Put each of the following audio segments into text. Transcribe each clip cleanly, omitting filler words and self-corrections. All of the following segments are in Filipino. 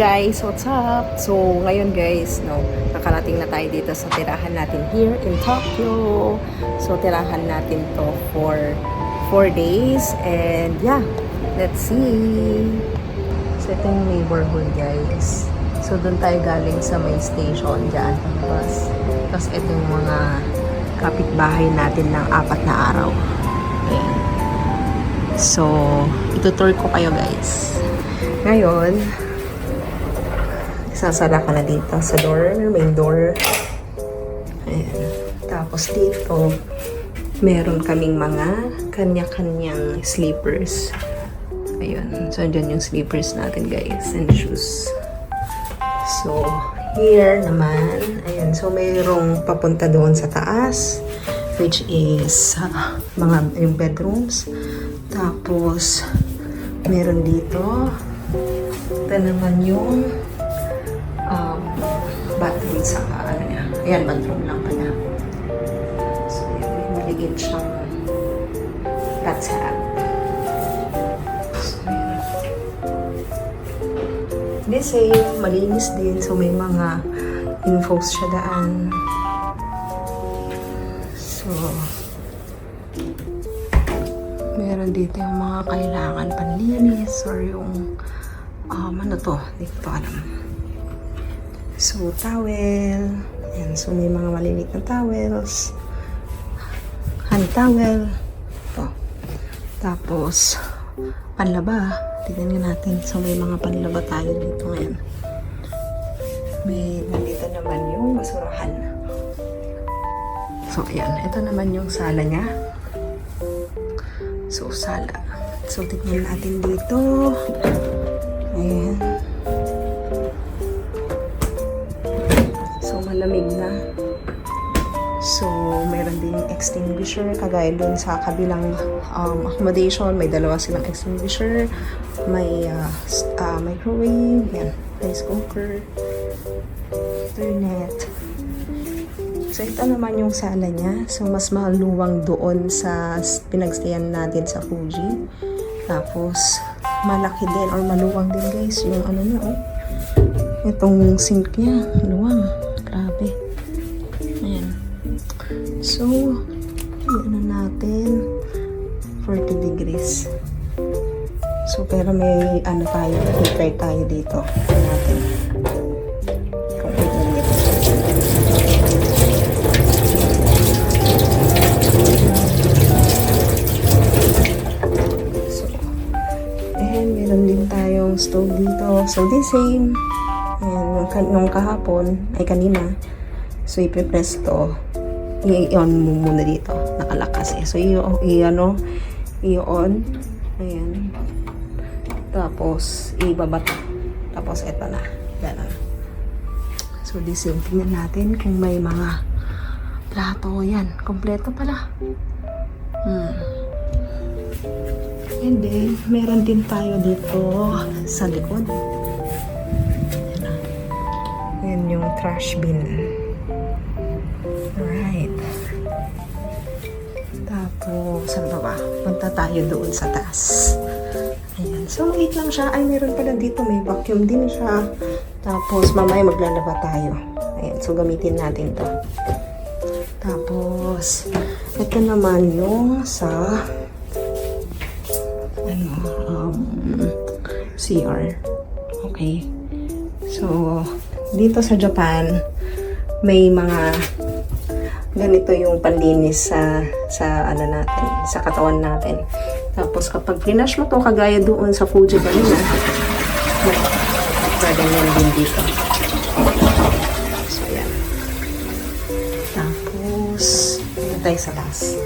guys, what's up? So, ngayon guys, nakarating na tayo dito sa tirahan natin here in Tokyo. So, tirahan natin to for 4 days. And yeah, let's see. So, ito yung neighborhood guys. So, doon tayo galing sa main station dyan ng bus. Tapos, ito yung mga kapitbahay natin ng 4 na araw. Ayan. So, itutour ko kayo guys. Ngayon, sasara ka na dito sa door, main door. Ayan. Tapos dito, meron kaming mga kanya-kanyang slippers. Ayun. So, andyan yung slippers natin, guys. And shoes. So, here naman, ayan. So, mayroong papunta doon sa taas, which is yung bedrooms. Tapos, meron dito. Ito naman yung bathroom sa ano niya. Ayan, bathroom lang pala. So, may maligid siyang bathtub. So, this ay malinis din. So, may mga infos siya daan. So, meron dito yung mga kailangan panlinis or yung ano to, hindi ko alam. So, towel. Ayan, so may mga maliliit na towels. Hand towel. Ito. Tapos, panlaba. Tignan natin. So, may mga panlaba tayo dito ngayon. May nandito naman yung basurahan. So, ayan. Ito naman yung sala niya. So, sala. So, tignan natin dito. Ayan. So, malamig na. So, meron din extinguisher. Kagaya dun sa kabilang accommodation. May dalawa silang extinguisher. May microwave. Yan. Rice cooker. Internet. So, ito naman yung sala niya. So, mas maluwang doon sa pinagstayan natin sa Fuji. Tapos, malaki din or maluwang din guys yung ano niya, oh. Itong sink niya, luwang. Grabe. Ayan. So, ano natin, 40 degrees. So, pero may ano tayo, heater tayo dito. Ayan natin. Stove dito. So, the same. Ayan, nung kahapon, ay kanina. So, ipipress to. I-on mo muna dito. Nakalakas eh. So, i-on. Ayan. Tapos, ibabata. Tapos, eto na. Ganun. So, the same. Tingnan natin kung may mga plato. Yan. Kompleto pala. And then, meron din tayo dito sa likod. Yan yung trash bin. Alright. Tapos, saan ba? Punta tayo doon sa taas. Ayan. So, maliit lang siya. Ay, meron pala dito. May vacuum din siya. Tapos, mamaya maglalaba tayo. Ayan. So, gamitin natin to. Tapos, ito naman yung sa CR. Okay. So, dito sa Japan, may mga ganito yung panlinis sa ano natin, sa katawan natin. Tapos, kapag flush mo to, kagaya doon sa Fuji kanina, ganyan din dito. So, yan. Tapos, dito tayo sa taas.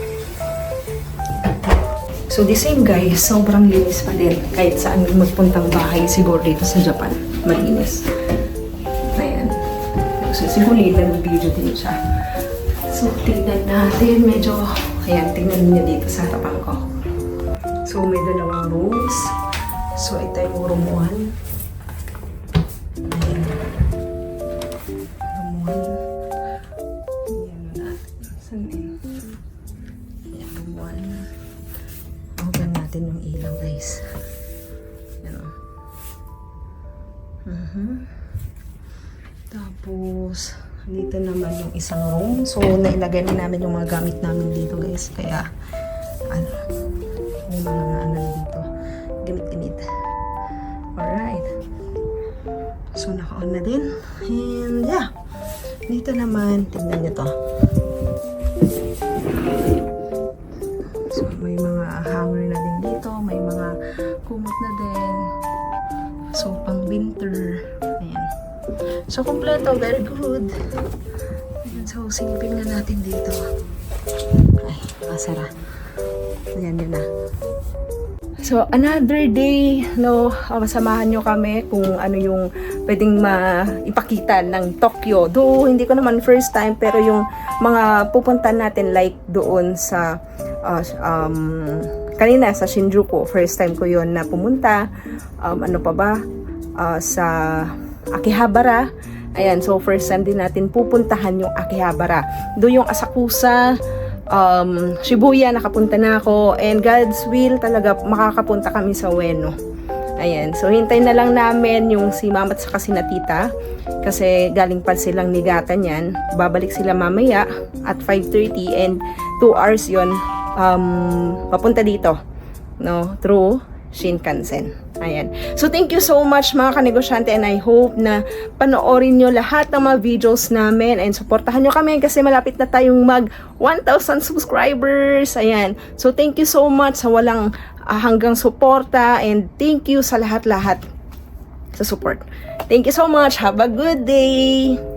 So, the same guys, sobrang linis pa din. Kahit saan magpuntang bahay, siguro dito sa Japan, malinis. Ayan. So, siguro nag-video din siya. So, tignan natin. Medyo, ayan, tignan niyo dito sa harapan ko. So, may dalawang rooms. So, ito yung room 1. Ayan. Room 1. Ayan natin. Saan din? Ayan, room 1. Yung ilaw guys. Yan o. Dito naman yung isang room. So, nailagay na namin yung mga gamit namin dito, guys. Kaya, ano, yung mga ano dito. Gamit-gamit. Alright. So, naka-on na din. And, yeah. Dito naman, tignan nyo to. So, may mga hanger na din dito. May mga kumot na din. So, pang winter. Ayan. So, kompleto. Very good. Ayan. So, silipin na natin dito. Ay, masara. Ayan yun na. So, another day, no, samahan nyo kami kung ano yung pwedeng maipakita ng Tokyo. Though, hindi ko naman first time, pero yung mga pupunta natin like doon sa kanina sa Shinjuku, first time ko yon na pumunta. Ano pa ba? Sa Akihabara. Ayan, so first time din natin pupuntahan yung Akihabara. Doon yung Asakusa, Shibuya, nakapunta na ako. And God's will, talaga makakapunta kami sa Ueno. Ayan, so hintay na lang namin yung si mama at saka si na tita. Kasi galing pa silang nigatan yan. Babalik sila mamaya at 5:30 and 2 hours yon papunta dito, no, through Shinkansen. Ayan. So, thank you so much mga kanegosyante, and I hope na panoorin nyo lahat ng mga videos namin and supportahan nyo kami kasi malapit na tayong mag 1,000 subscribers. Ayan. So, thank you so much sa walang hanggang suporta, and thank you sa lahat-lahat sa support. Thank you so much. Have a good day!